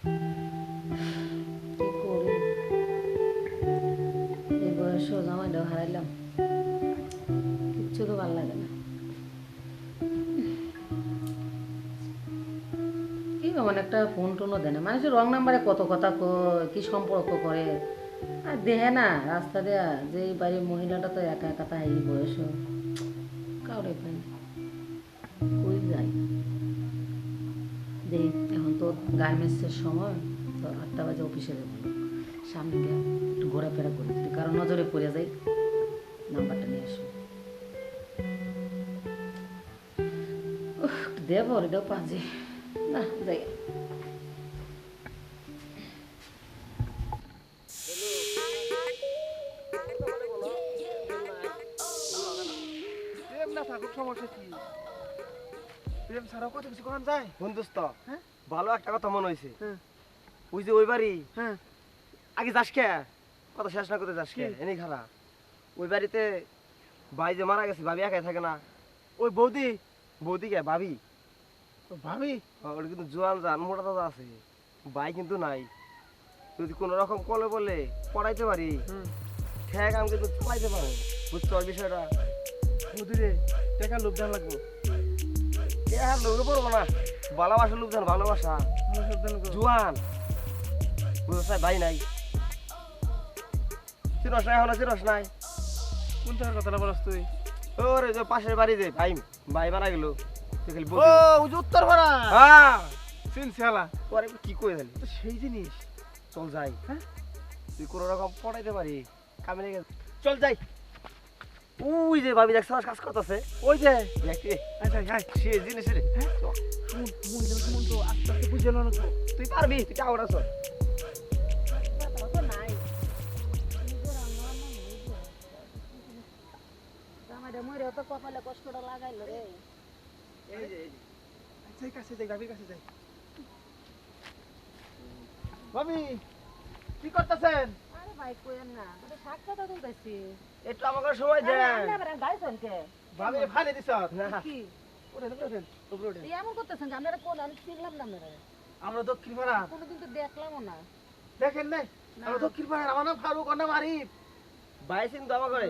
কি করি, এই বয়সেও জামাইটাও হারাইলাম, কিচ্ছু তো ভালো লাগে না। কি মানে একটা ফোন টোনও দেয় না, মানুষের রং নাম্বারে কত কথা কয়, কি সম্পর্ক করে, আর দেহে না রাস্তা দেয়া যে এই বাড়ির মহিলাটা তো একা একা তাই এই বয়সও কাউরে পাই না। কই যাই দেখ, এখন তো গার্মেন্টসের সময়, তো 8টা বাজে অফিসে যাবো, সামনে গিয়ে একটু ঘোরাফেরা করি, যদি কারো নজরে পড়ে যাই নাম্বারটা নিয়ে আসবো। দেব এটাও পাঁচে না যাই। প্রেম না থাকুক সমস্যা কি? প্রেম ছাড়াও কত কিছু করা যায়। বন্ধুস্ত হ্যাঁ? ভালো একটা কথা মনে হয়েছে। হ্যাঁ। ওই যে ওই বাড়ি হ্যাঁ। আগে যাস কে, কথা শেষ না করতে যাস কে, কি? এনেই খারাপ। ওই বাড়িতে ভাই যে মারা গেছে, ভাবি একাই থাকে না? ওই বৌদি বৌদি কে ভাবি? ভাবি ওটা কিন্তু জোয়ান জান মোটা তাজা আছে, ভাই কিন্তু নাই। যদি কোনো রকম কলে বলে পড়াইতে পারি, ঠেক আমি কিন্তু চালাইতে পারি। বুঝছো ওর বিষয়টা? বৌদি রে টাকা লোভ দেওয়া লাগবো। কে আর লোকে পড়বো না, ভালোবাসা লোক জান, ভালোবাসা জোয়ান বুঝছো, ভাই নাই। চিরস নাই, এখন চিরস নাই। কোন টাকার কথাটা বলছ তুই? ওরে যে পাশের বাড়ি যে ভাই, ভাই মারা গেল, তুই খালি ও বলবি। ওই যে উত্তর পাড়া হ্যাঁ, চিনছি হালা। পরে কি করে দিলি? তো সেই জিনিস। চল যাই। হ্যাঁ? তুই কোনো রকম পড়াইতে পারি, কামে লেগে চল যাই। ওই যে ভাবি দেখছ কাজ করতেছে, ওই যে দেখি আচ্ছা হাই সে জিনিস রে। চল। শুন তো আস্তে আস্তে বুঝে না তো। তুই পারবি, তুই টাওয়ার আছ। কপালে কষ্টটা লাগাইলো রে। এই যে এই যে। আচ্ছা কাছে যাই, ভাবির কাছে যাই। ভাবি কি করতেছেন? আরে ভাই কইেন না, ওটা শাক কথা তুলতেছি। একটু আমাকে সময় দেন। গাইছেন কে? ভাবি ফালে দিছ না, কি ওঠেন ওঠেন উপরে ওঠেন। এই এমন করতেছেন যে আমরা কোন আমি চিনলাম না আপনারা, আমরা দক্ষিণ পাড়া। কোনোদিন তো দেখলামও না। দেখেন নাই না। আমরা দক্ষিণ পাড়া, আমার নাম ফারুক, ওর নাম আরিফ। ভাই কিন্তু আমাকে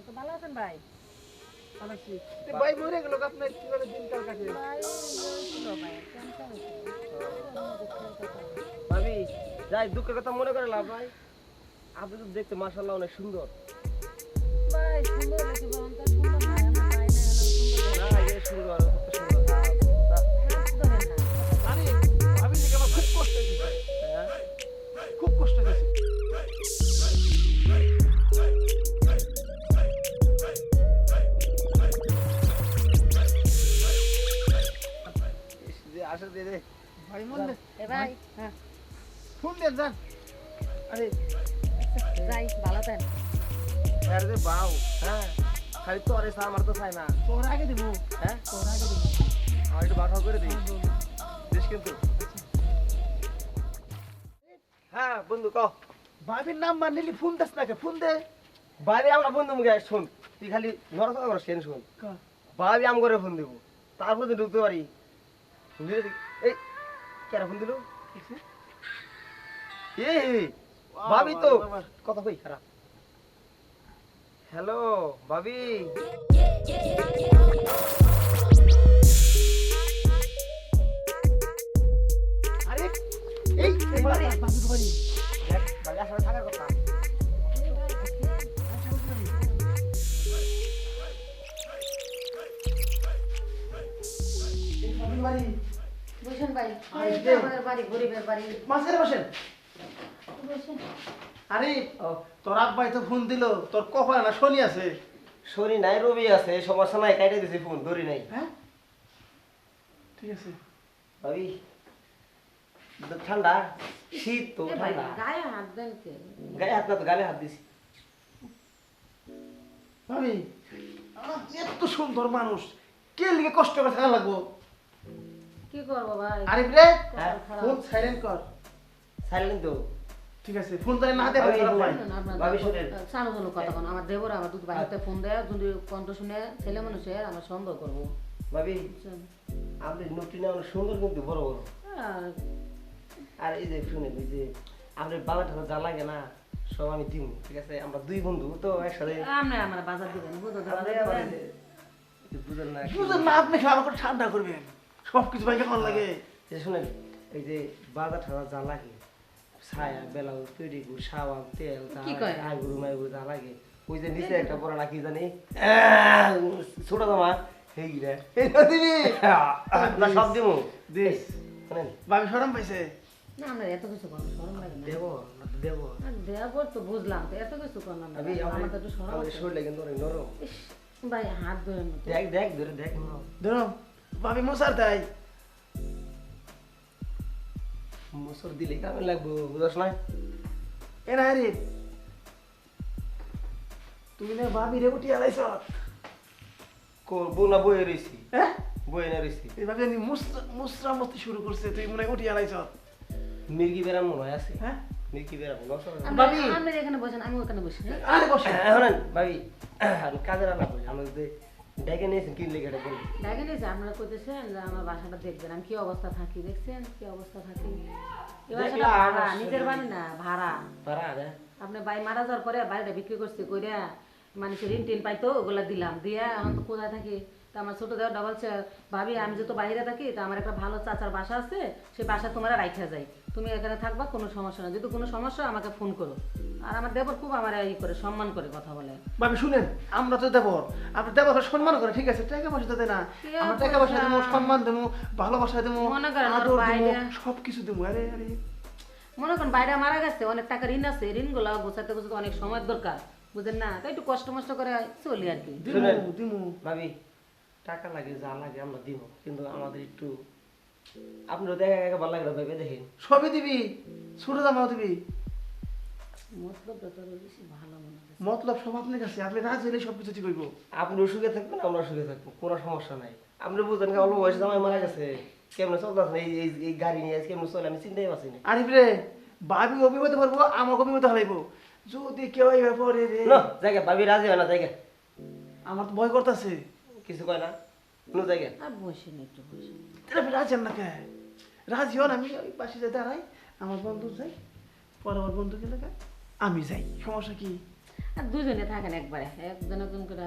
তো ভালো আছেন ভাই? ভালো আছি। তো ভাই মরে গেল, আপনার কিভাবে দিনকাল কাটে? ভাই ছিল ভাই, ক্যান্সার হয়েছিল। ভাবি যাই, দুঃখের কথা মনে করে লাভ ভাই। আপনি তো দেখতে মাশাআল্লাহ অনেক সুন্দর। ভাই সুন্দর নাকি বলুন তো? সুন্দর ভাই, আমার ভাই না, সুন্দর না, এই সুন্দর, কত সুন্দর। তা, ধরেন না। আরে ভাবি থেকে আমার খুব কষ্ট হয়েছে, হ্যাঁ? খুব কষ্ট হয়েছে। যে আসে দে দে। ভাই মন দে। এ ভাই হ্যাঁ ফোন দেন যান। আরে যাই, ভালো থাকেন। হ্যাঁ রে বাউ, হ্যাঁ খালি তোরে সা, আমার তো চাই না। তোর আগে দিব, হ্যাঁ, তোর আগে দিব। আমার একটু বাঠাও করে দিই দিস কিন্তু। হ্যাঁ বন্ধু কহ। ভাবির নাম্বার নিলি ফোন দেস না কে? ফোন দে। বাইরে আমরা বন্ধু মুখে শুন, তুই খালি নড়াচড়া করস কেন? শুন, ভাবি আম করে ফোন দেবো, তারপর তুই ঢুকতে পারি। এই কেন ফোন দিল? এই ভাবি তো কথা কই খারাপ। হ্যালো ভাবি। আরে এই বাড়ি। বাবুর বাড়ি। দেখ, ভাবি আসলে থাকার কথা। বাবুর বাড়ি। বুঝছেন ভাই, আরে এই দে। তো আমাদের বাড়ি, গরিবের বাড়ি। মাঝখানে বসেন। বুঝছেন? আরে ও, তোর আব্বাই তো ফোন দিল, তোর কপালে না শনি আছে। শনি নাই রবি আছে, সমস্যা নাই, কাইটে দিছি ফোন, ধরি নাই। হ্যাঁ ঠিক আছে। ভাবি ঠান্ডা, শীত তো এ ভাই, ঠান্ডা। গায়ে হাত দেন কে? গায়ে হাত না তো, গালে হাত দিছি। ভাবি এত সুন্দর মানুষ, কে লিগে কষ্ট করে থাকা লাগবো? কি করবো ভাই? আরিফ রে হ্যাঁ, ফোন সাইলেন্ট কর। সাইলেন্ট তো। ঠিক আছে, ফোন তাই না দে ভাবি, ভাই। ভাবি শোনেন। সানুজনক কথা কোন, আমার দেবর আমার দুধ বাড়িতে ফোন দেয়, যদি কণ্ঠ শুনে ছেলে মানুষের আমার সন্দেহ করবো। ভাবি বুঝছেন? আপনি নটিনা অনেক সুন্দর কিন্তু বড় বড়। আর আর এই যে শুনেন এই যে আমাদের বাজার টাজার যা লাগে না সব আমি দিব, ঠিক আছে? আমরা দুই বন্ধু তো একসাথে। আমরা আমার বাজার দিবেন বুঝো তো আপনি বাজার আবার দিবেন। এই যে বুঝেন না কি? বুঝলেন না আপনি খেলা আমাকে ঠান্ডা করবেন সব কিছু ভাই কেমন লাগে এই যে শুনেন এই যে বাজার টাজার যা লাগে ছায়া বেলাউজ পেডিকুর সাবান তেল কি কয়? আইগুরু মাইগুরু যা লাগে ওই যে নিচে একটা বড় না কি জানি ছোট জামা সেইগুলা দিবি না সব দিব দিস শুনেন ভাবি শরম পাইছে না আমরা এত কিছু করবো শরম লাগে না দেব না তো দেব দেওয়ার তো বুঝলাম তো এত কিছু করলাম না আমি আমার তো একটু শরম আমাদের আছে। শরীরটা কিন্তু অনেক নরম। ইস, ভাই হাত ধরে না তো। দেখ দেখ ধরে দেখ না ধরো ভাবি মশার দেয় মুসর দিলে কেমন লাগবো বুঝছ না? এ না রে তুমি না ভাবি রে উঠি আলাইছ করবো না বয়ে রয়েছি হ্যাঁ বয়ে না রয়েছি এই ভাবি আমি মুসরা মস্তি শুরু করছে তুই মনে হয় উঠি আলাইছ মির্গি বেড়াম মনে হয় আছে হ্যাঁ মির্গি বেড়াম আমি আমি এখানে বসেন আমি ওখানে বসি হ্যাঁ? আরে বসে এখন ভাবি আমি কাজে রান্না করি আমরা যদি ডেকে নিয়েছেন কিনলে কেটে বলি দেখেন এই যে আপনারা কইতেছেন যে আমার বাসাটা দেখবেন আমি কি অবস্থা থাকি দেখছেন কি অবস্থা থাকি এই বাসাটা দেখলাম, ভাড়া আসলে। নিজের বাড়ি না ভাড়া পারা রে আপনি বাড়ি মারা যাওয়ার পরে বাড়িটা বিক্রি করছি কইরা মানুষের ঋণ টিন পাইতো ওগুলা দিলাম দিয়া এখন তো কোথায় থাকি তা আমার ছোট দেওয়া ডবল ভাবি আমি যেহেতু বাইরে থাকি তা আমার একটা ভালো চাচার বাসা আছে সেই বাসা তোমার রাইখা যাই তুমি এখানে থাকবা কোনো সমস্যা না যদি কোনো সমস্যা হয় আমাকে ফোন করো আর আমার দেবর খুব আমার ই করে সম্মান করে কথা বলে ভাবি শুনেন আমরা তো দেবর আপনি দেবর সম্মান করে ঠিক আছে টাকা পয়সা দিতে না কে আমরা টাকা পয়সা দেবো সম্মান দেবো ভালোবাসা দেবো মনে করেন ওর আদর দেবো বাইরে- সব কিছু দেবো আরে আরে মনে করেন বাইরে মারা গেছে অনেক টাকা ঋণ আছে ঋণগুলো গোছাতে গোছাতে অনেক সময় দরকার বুঝেন না তাই একটু কষ্ট মষ্ট করে চলি আর কি দিমু শুনেন। দিমু ভাবি টাকা লাগে যা লাগে আমরা দিব কিন্তু আমাদের একটু আপনারও দেখা একা ভালো লাগে না ভেবে দেখেন সবই দিবি ছোট জামাও দিবি মতলবটা তোর বেশি ভালো মনে হয় মতলব সব আপনার কাছে আপনি রাজ হলে সব কিছু ঠিক হইব আপনি সুখে থাকবেন আমরা সুখে থাকবো কোনো সমস্যা নাই আপনি বুঝলেন কি অল্প বয়সে জামাই মারা গেছে কেমনে চলতেছেন এই গাড়ি নিয়ে কেমনে চলে আমি চিন্তাই পাচ্ছি না আরিফ রে ভাবি অভিমত পারবো আমাকে অভিমত হারাইব যদি কেউ এই ব্যাপারে রে না জায়গা ভাবি রাজি হয় না জায়গা আমার তো ভয় করতেছে কিছু কয় না কোনো জায়গা আর বসে না একটু বসে আপনি রাজি হন না কে রাজি হন আমি ওই পাশে যাই দাঁড়াই আমার বন্ধু যাই পরে আমার বন্ধু গেলে আমি যাই সমস্যা কি আর দুজনে থাকেন একবারে একজন একজন করে